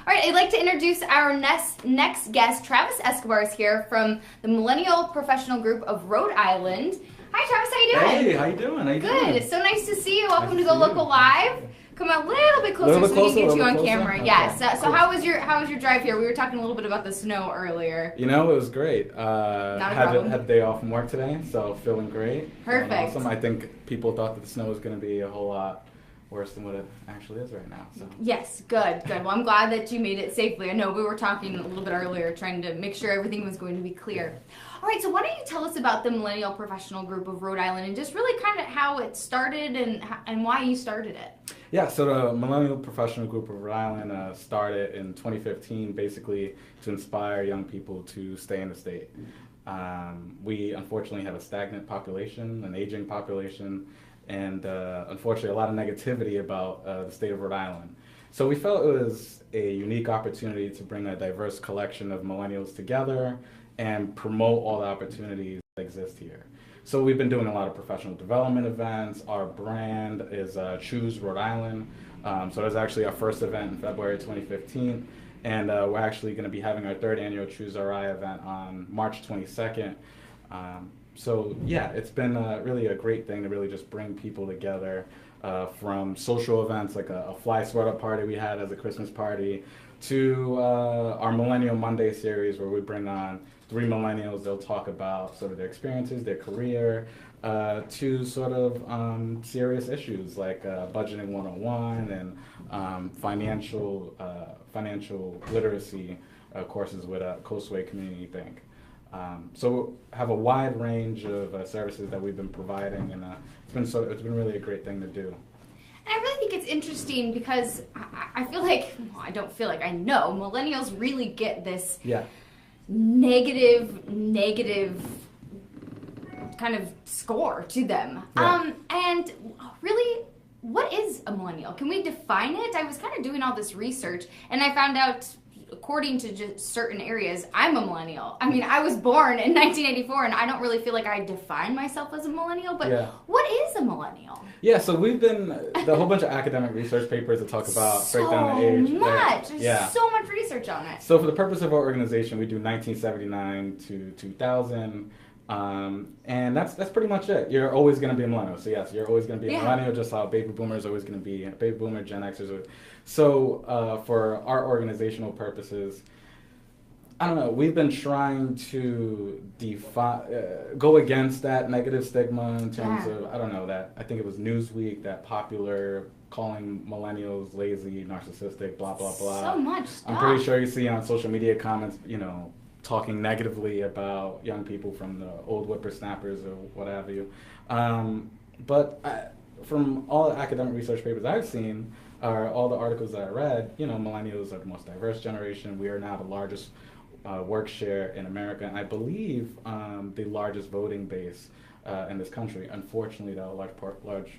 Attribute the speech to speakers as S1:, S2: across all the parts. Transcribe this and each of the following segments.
S1: All right, I'd like to introduce our next guest. Travis Escobar is here from the Millennial Professional Group of Rhode Island. Hi, Travis. How you doing?
S2: Hey, how you doing? How you
S1: Good.
S2: doing?
S1: So nice to see you. Welcome
S2: Nice
S1: to Go
S2: see you.
S1: Local Live. Come a little bit closer so we can get you on camera.
S2: Okay.
S1: Yes. So
S2: Cool.
S1: how was your drive here? We were talking a little bit about the snow earlier.
S2: You know, it was great.
S1: Not a
S2: had
S1: problem.
S2: had a day off from work today, so feeling great.
S1: Perfect.
S2: Awesome. I think people thought that the snow was going to be a whole lot worse than what it actually is right now. So.
S1: Yes, good. Well, I'm glad that you made it safely. I know we were talking a little bit earlier, trying to make sure everything was going to be clear. All right, so why don't you tell us about the Millennial Professional Group of Rhode Island and just really kind of how it started and why you started it?
S2: Yeah, so the Millennial Professional Group of Rhode Island started in 2015 basically to inspire young people to stay in the state. We unfortunately have a stagnant population, an aging population, and unfortunately a lot of negativity about the state of Rhode Island. So we felt it was a unique opportunity to bring a diverse collection of millennials together and promote all the opportunities that exist here. So we've been doing a lot of professional development events. Our brand is Choose Rhode Island. So that's actually our first event in February 2015. And we're actually going to be having our third annual Choose RI event on March 22nd. So yeah, it's been really a great thing to really just bring people together from social events like a fly sweater party we had as a Christmas party to our Millennial Monday series where we bring on 3 millennials. They'll talk about sort of their experiences, their career, to sort of serious issues like budgeting 101 and financial literacy courses with Coastway Community Bank. So have a wide range of services that we've been providing, and it's been really a great thing to do.
S1: And I really think it's interesting because I feel like, well, I don't feel like, I know millennials really get this negative kind of score to them.
S2: Yeah.
S1: And really, what is a millennial? Can we define it? I was kind of doing all this research and I found out, according to just certain areas, I'm a millennial. I mean, I was born in 1984 and I don't really feel like I define myself as a millennial, but what is a millennial?
S2: Yeah, so we've been, the whole bunch of academic research papers that talk about, break down the age.
S1: There's so much research on it.
S2: So for the purpose of our organization, we do 1979 to 2000. And that's pretty much it. You're always going to be a millennial. So yes, you're always going to be a millennial, just how baby boomer is always going to be a baby boomer, Gen Xers. So for our organizational purposes, I don't know, we've been trying to go against that negative stigma in terms of, I don't know, that I think it was Newsweek, that popular calling millennials lazy, narcissistic, blah, blah, blah.
S1: So much stuff.
S2: I'm pretty sure you see on social media comments, you know, talking negatively about young people from the old whippersnappers or what have you. But from all the academic research papers I've seen, or all the articles that I read, you know, millennials are the most diverse generation. We are now the largest work share in America, and I believe the largest voting base in this country. Unfortunately, though, a large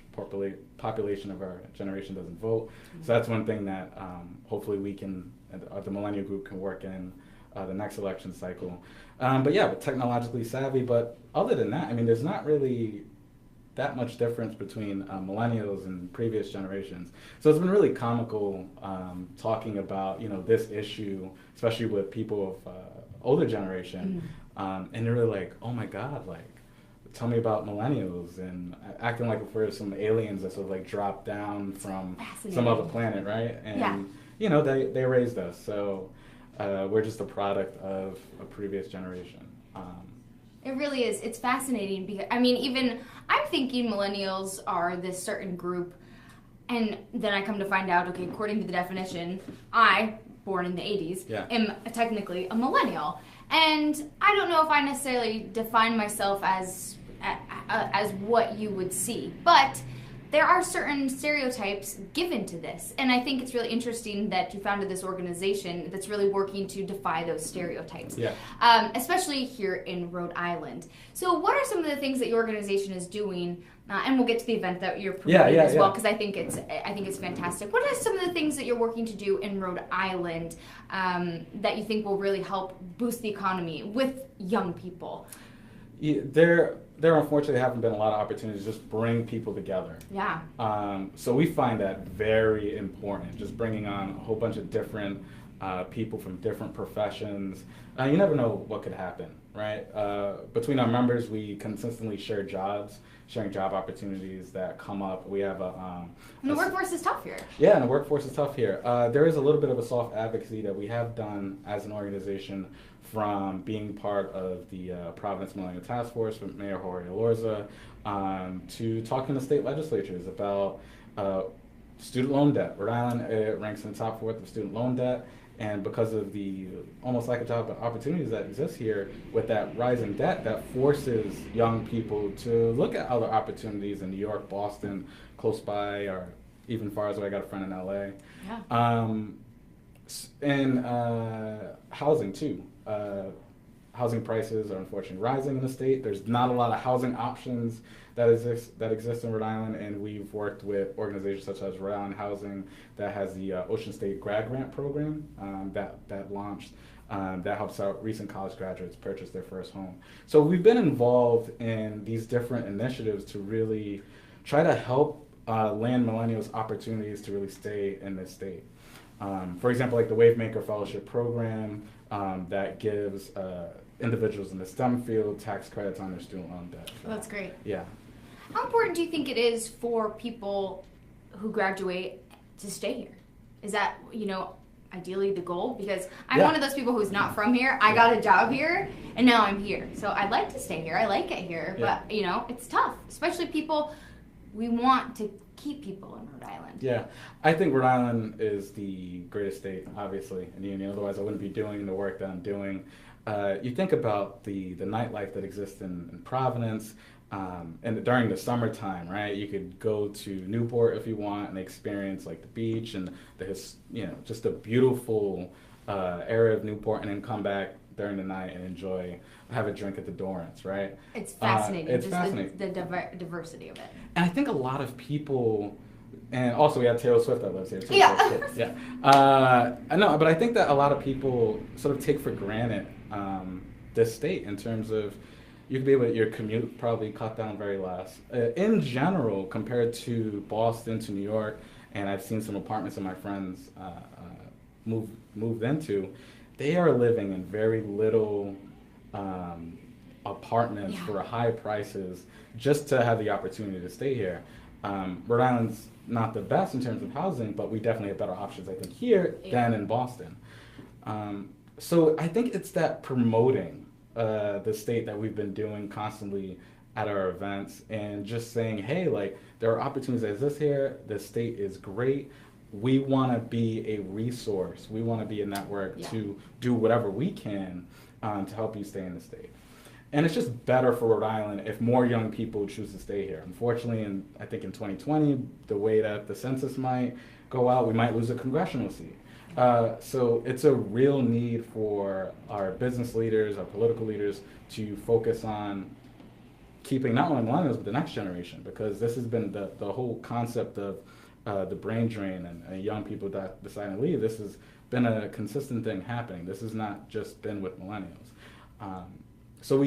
S2: population of our generation doesn't vote. So that's one thing that hopefully we can, the Millennial Group can work in the next election cycle. But yeah, technologically savvy. But other than that, I mean, there's not really that much difference between millennials and previous generations. So it's been really comical talking about, you know, this issue, especially with people of older generation, and they're really like, oh my God, like, tell me about millennials, and acting like we're some aliens that sort of like dropped down from some other planet, right? And you know, they raised us, so we're just a product of a previous generation.
S1: It really is. It's fascinating because, I mean, even I'm thinking millennials are this certain group, and then I come to find out, okay, according to the definition, I, born in the 80s, am technically a millennial. And I don't know if I necessarily define myself as what you would see, but there are certain stereotypes given to this, and I think it's really interesting that you founded this organization that's really working to defy those stereotypes, especially here in Rhode Island. So what are some of the things that your organization is doing, and we'll get to the event that you're promoting as well, because I think it's fantastic. What are some of the things that you're working to do in Rhode Island that you think will really help boost the economy with young people?
S2: There unfortunately haven't been a lot of opportunities to just bring people together.
S1: Yeah.
S2: So we find that very important, just bringing on a whole bunch of different people from different professions. You never know what could happen, right? Between our members, we consistently share jobs, sharing job opportunities that come up. We have
S1: And the workforce is tough here.
S2: yeah, and the workforce is tough here. There is a little bit of a soft advocacy that we have done as an organization from being part of the Providence Millennial Task Force with Mayor Jorge Elorza to talking to state legislatures about student loan debt. Rhode Island ranks in the top fourth of student loan debt, and because of the almost lack of job opportunities that exist here, with that rise in debt, that forces young people to look at other opportunities in New York, Boston, close by, or even far as away. I got a friend in LA.
S1: Yeah.
S2: And housing too. Housing prices are unfortunately rising in the state. There's not a lot of housing options that exist in Rhode Island, and we've worked with organizations such as Rhode Island Housing that has the Ocean State Grad Grant Program that launched. That helps out recent college graduates purchase their first home. So we've been involved in these different initiatives to really try to help land millennials opportunities to really stay in this state. For example, like the Wavemaker Fellowship Program that gives individuals in the STEM field tax credits on their student loan debt.
S1: Well, that's great.
S2: Yeah.
S1: How important do you think it is for people who graduate to stay here? Is that, ideally the goal? Because I'm one of those people who's not from here. I got a job here, and now I'm here. So I'd like to stay here. I like it here. But, it's tough, especially people. We want to keep people in Rhode Island.
S2: Yeah. I think Rhode Island is the greatest state, obviously, in the union. Otherwise, I wouldn't be doing the work that I'm doing. You think about the nightlife that exists in Providence, and during the summertime, right? You could go to Newport if you want and experience like the beach and just a beautiful area of Newport, and then come back during the night and have a drink at the Dorrance, right?
S1: It's fascinating.
S2: It's fascinating.
S1: The diversity of it.
S2: And I think a lot of people, and also we have Taylor Swift that lives here too.
S1: Yeah.
S2: Yeah. I know, but I think that a lot of people sort of take for granted this state in terms of you could be able to, your commute probably cut down very less. In general, compared to Boston to New York, and I've seen some apartments that my friends moved into, they are living in very little apartments for high prices just to have the opportunity to stay here. Rhode Island's not the best in terms of housing, but we definitely have better options, I think, here than in Boston. So I think it's that promoting the state that we've been doing constantly at our events, and just saying, hey, like, there are opportunities that exist here. The state is great. We want to be a resource. We want to be a network to do whatever we can to help you stay in the state. And it's just better for Rhode Island if more young people choose to stay here. Unfortunately, I think in 2020, the way that the census might go out, we might lose a congressional seat. So it's a real need for our business leaders, our political leaders, to focus on keeping not only millennials, but the next generation, because this has been the whole concept of the brain drain and young people that decide to leave. This has been a consistent thing happening. This has not just been with millennials. So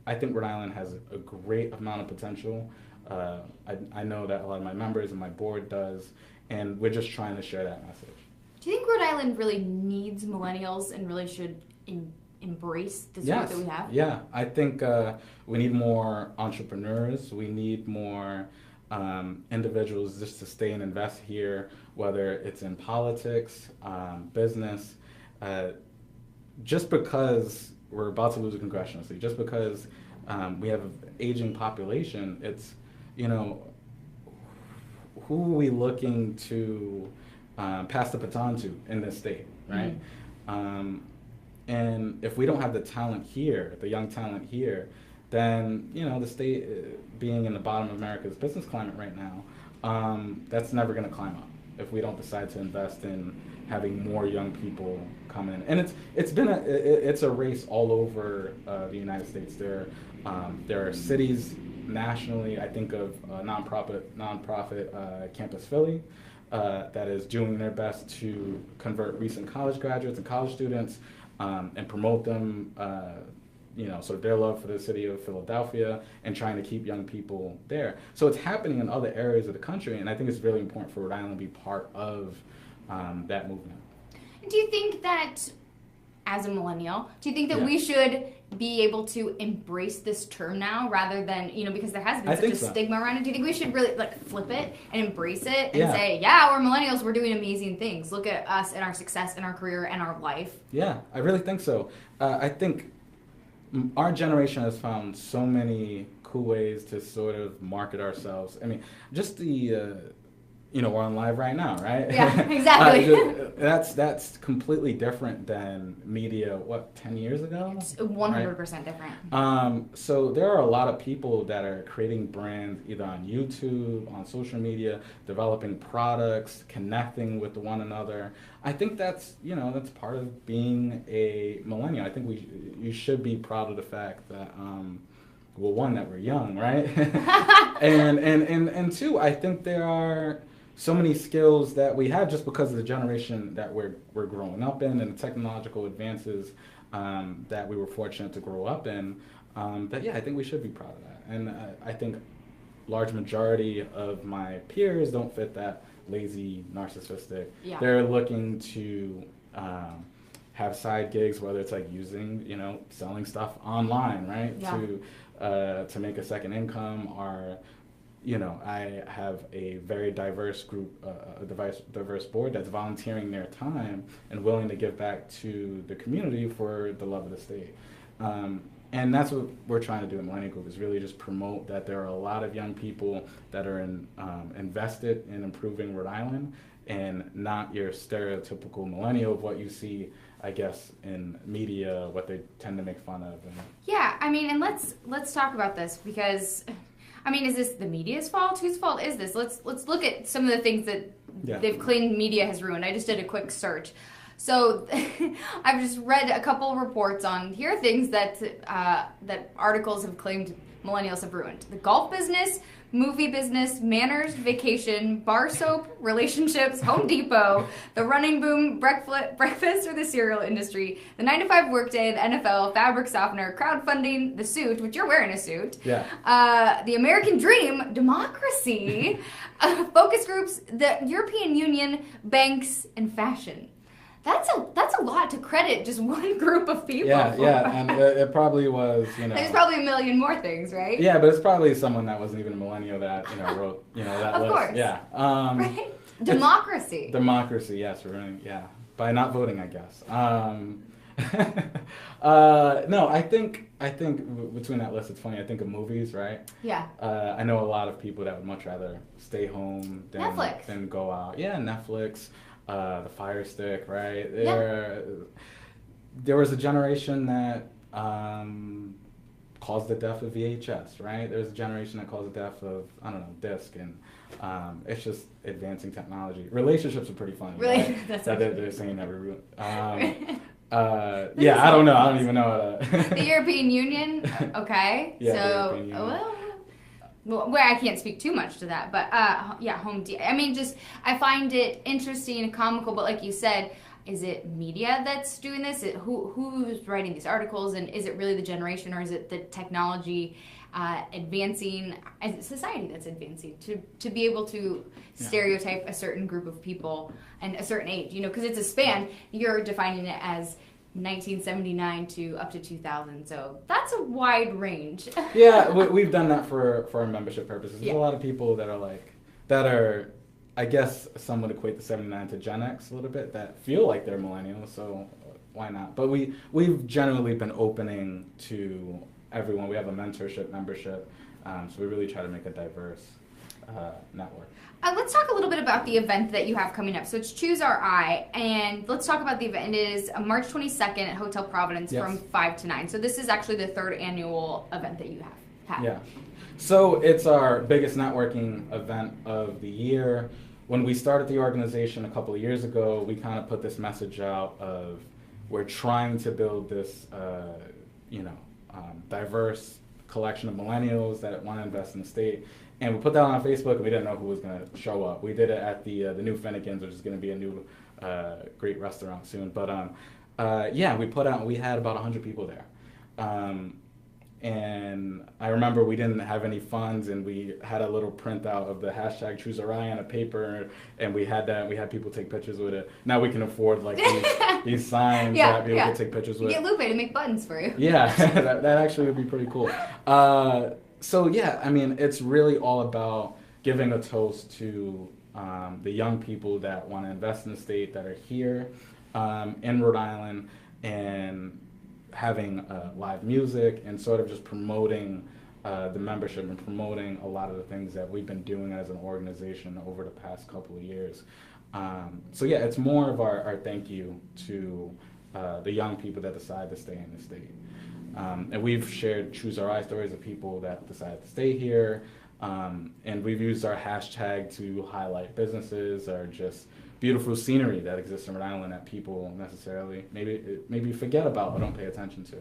S2: I think Rhode Island has a great amount of potential. I know that a lot of my members and my board does, and we're just trying to share that message.
S1: Do you think Rhode Island really needs millennials and really should embrace this work that we have?
S2: Yeah, I think we need more entrepreneurs. We need more individuals just to stay and invest here, whether it's in politics, business. Just because we're about to lose a congressional seat, just because we have an aging population, it's, who are we looking to pass the baton to in this state, right? Mm-hmm. And if we don't have the talent here, the young talent here, then, the state being in the bottom of America's business climate right now, that's never going to climb up if we don't decide to invest in having more young people come in. And it's a race all over the United States. There are cities nationally. I think of nonprofit Campus Philly that is doing their best to convert recent college graduates and college students and promote them sort of their love for the city of Philadelphia and trying to keep young people there. So it's happening in other areas of the country, and I think it's really important for Rhode Island to be part of that movement.
S1: Do you think that, as a millennial, do you think that
S2: Yeah.
S1: we should be able to embrace this term now rather than, because there has been such a stigma around it? Do you think we should really flip it and embrace it and say, yeah, we're millennials, we're doing amazing things. Look at us and our success and our career and our life.
S2: Yeah, I really think so. I think our generation has found so many cool ways to sort of market ourselves. I mean, just the we're on live right now, right?
S1: Yeah, exactly.
S2: That's completely different than media, 10 years ago?
S1: It's 100% different.
S2: So there are a lot of people that are creating brands either on YouTube, on social media, developing products, connecting with one another. I think that's part of being a millennial. I think you should be proud of the fact that one, that we're young, right? and two, I think there are so many skills that we have just because of the generation that we're growing up in and the technological advances that we were fortunate to grow up in. I think we should be proud of that. And I think large majority of my peers don't fit that lazy, narcissistic.
S1: Yeah.
S2: They're looking to have side gigs, whether it's selling stuff online, right?
S1: Yeah.
S2: To make a second income, or I have a very diverse group, a diverse board that's volunteering their time and willing to give back to the community for the love of the state. And that's what we're trying to do in Millennial Group, is really just promote that there are a lot of young people that are invested in improving Rhode Island, and not your stereotypical millennial of what you see, I guess, in media, what they tend to make fun of.
S1: Yeah, and let's talk about this, because is this the media's fault? Whose fault is this? Let's look at some of the things that they've claimed media has ruined. I just did a quick search. So I've just read a couple reports on, here are things that articles have claimed millennials have ruined: the golf business, movie business, manners, vacation, bar soap, relationships, Home Depot, the running boom, breakfast or the cereal industry, the 9-to-5 workday, the NFL, fabric softener, crowdfunding, the suit, which you're wearing a suit, the American dream, democracy, focus groups, the European Union, banks, and fashion. That's a lot to credit just one group of people.
S2: Yeah, and it probably was,
S1: There's probably a million more things, right?
S2: Yeah, but it's probably someone that wasn't even a millennial that, wrote, that
S1: of
S2: list.
S1: Course.
S2: Yeah.
S1: Right? Democracy.
S2: Democracy, yes. By not voting, I guess. No, I think between that list, it's funny. I think of movies, right?
S1: Yeah.
S2: I know a lot of people that would much rather stay home than go out. Yeah, Netflix. The Fire Stick, right? There was a generation that caused the death of VHS, right? There's a generation that caused the death of, disc, and it's just advancing technology. Relationships are pretty funny.
S1: Really?
S2: Right?
S1: That's
S2: they're saying that we're I don't know. I don't even know.
S1: The European Union, okay.
S2: Yeah,
S1: so,
S2: the European Union.
S1: Well, I can't speak too much to that, but Home Depot. I find it interesting and comical, but like you said, is it media that's doing this? Who's writing these articles, and is it really the generation, or is it the technology advancing, as society that's advancing to be able to stereotype a certain group of people and a certain age? Because it's a span. You're defining it as 1979 to up to 2000, so that's a wide range.
S2: Yeah, we've done that for our membership purposes. There's a lot of people that are I guess some would equate the 79 to Gen X a little bit, that feel like they're millennials, so why not? But we've generally been opening to everyone. We have a mentorship membership, so we really try to make a diverse network.
S1: Let's talk a little bit about the event that you have coming up. So it's Choose Our Eye, and let's talk about the event. It is March 22nd at Hotel Providence from 5 to 9. So this is actually the third annual event that you have.
S2: Yeah. So it's our biggest networking event of the year. When we started the organization a couple of years ago, we kind of put this message out of, we're trying to build this, diverse collection of millennials that want to invest in the state. And we put that on Facebook, and we didn't know who was going to show up. We did it at the new Finnegan's, which is going to be a new great restaurant soon. But we put out, we had about 100 people there. And I remember we didn't have any funds, and we had a little printout of the hashtag #ChooseRI on a paper, and we had people take pictures with it. Now we can afford like these signs that people can take pictures with.
S1: Get Lupe to make buttons for you.
S2: Yeah, that actually would be pretty cool. So yeah, I mean, it's really all about giving a toast to the young people that want to invest in the state, that are here in Rhode Island, and having live music and sort of just promoting the membership and promoting a lot of the things that we've been doing as an organization over the past couple of years. So yeah, it's more of our thank you to the young people that decide to stay in the state. And we've shared #ChooseRI stories of people that decided to stay here, and we've used our hashtag to highlight businesses or just beautiful scenery that exists in Rhode Island that people necessarily maybe forget about or don't pay attention to.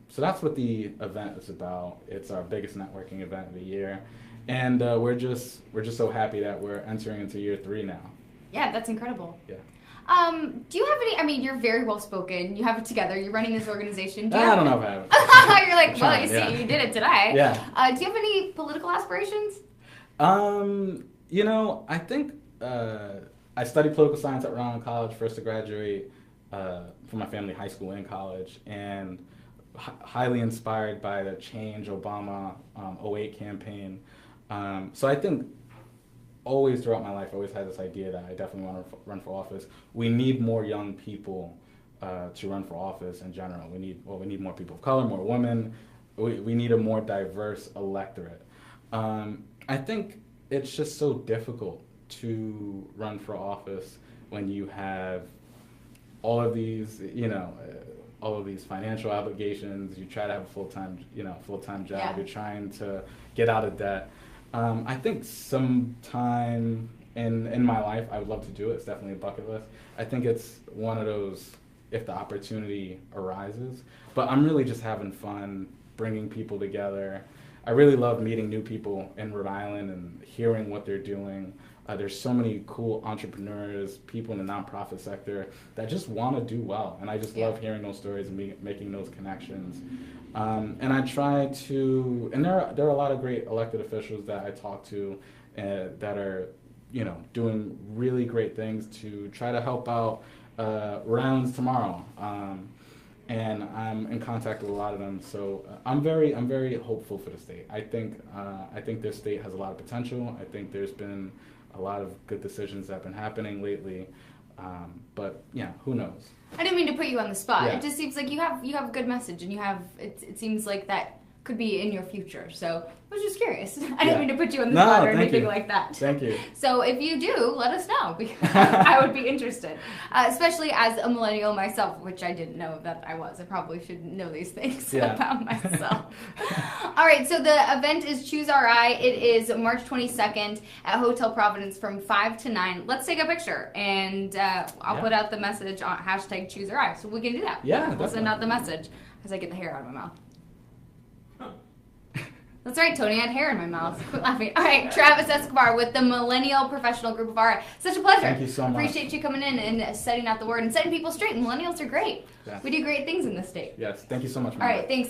S2: So that's what the event is about. It's our biggest networking event of the year, and we're just so happy that we're entering into year 3 now.
S1: Yeah, that's incredible.
S2: Yeah.
S1: Do you have any? I mean, you're very well spoken. You have it together. You're running this organization.
S2: I don't know if I have.
S1: You're like, well, you see, you did it today.
S2: Yeah.
S1: Do you have any political aspirations?
S2: You know, I think I studied political science at Rhode Island College, first to graduate from my family, high school and college, and highly inspired by the Change Obama 08 campaign. So I think always throughout my life, I always had this idea that I definitely want to run for office. We need more young people to run for office in general. We need more people of color, more women. We need a more diverse electorate. I think it's just so difficult to run for office when you have all of these, all of these financial obligations. You try to have a full-time job.
S1: Yeah.
S2: You're trying to get out of debt. I think sometime in my life, I would love to do it. It's definitely a bucket list. I think it's one of those, if the opportunity arises. But I'm really just having fun bringing people together. I really love meeting new people in Rhode Island and hearing what they're doing. There's so many cool entrepreneurs, people in the nonprofit sector that just want to do well. And I just love hearing those stories and making those connections. And I try to, and there are a lot of great elected officials that I talk to that are, doing really great things to try to help out Rhode Island's tomorrow. And I'm in contact with a lot of them, so I'm very hopeful for the state. I think this state has a lot of potential. I think there's been a lot of good decisions that have been happening lately, but yeah, who knows?
S1: I didn't mean to put you on the spot.
S2: Yeah.
S1: It just seems like you have a good message, and it seems like that could be in your future. So I was just curious. I didn't mean to put you on the spot or anything like that.
S2: Thank you.
S1: So if you do, let us know, because I would be interested, especially as a millennial myself, which I didn't know that I was. I probably should know these things about myself. All right, so the event is #ChooseRI. It is March 22nd at Hotel Providence from 5 to 9. Let's take a picture, and I'll put out the message on #ChooseRI, so we can do that.
S2: Yeah,
S1: we'll send out the message as I get the hair out of my mouth. That's right, Tony. I had hair in my mouth. Quit laughing. All right, Travis Escobar with the Millennial Professional Group of RI. Such a pleasure.
S2: Thank you so much.
S1: Appreciate you coming in and setting out the word and setting people straight. Millennials are great.
S2: Yes.
S1: We do great things in this state.
S2: Yes, thank you so much,
S1: All right, thanks.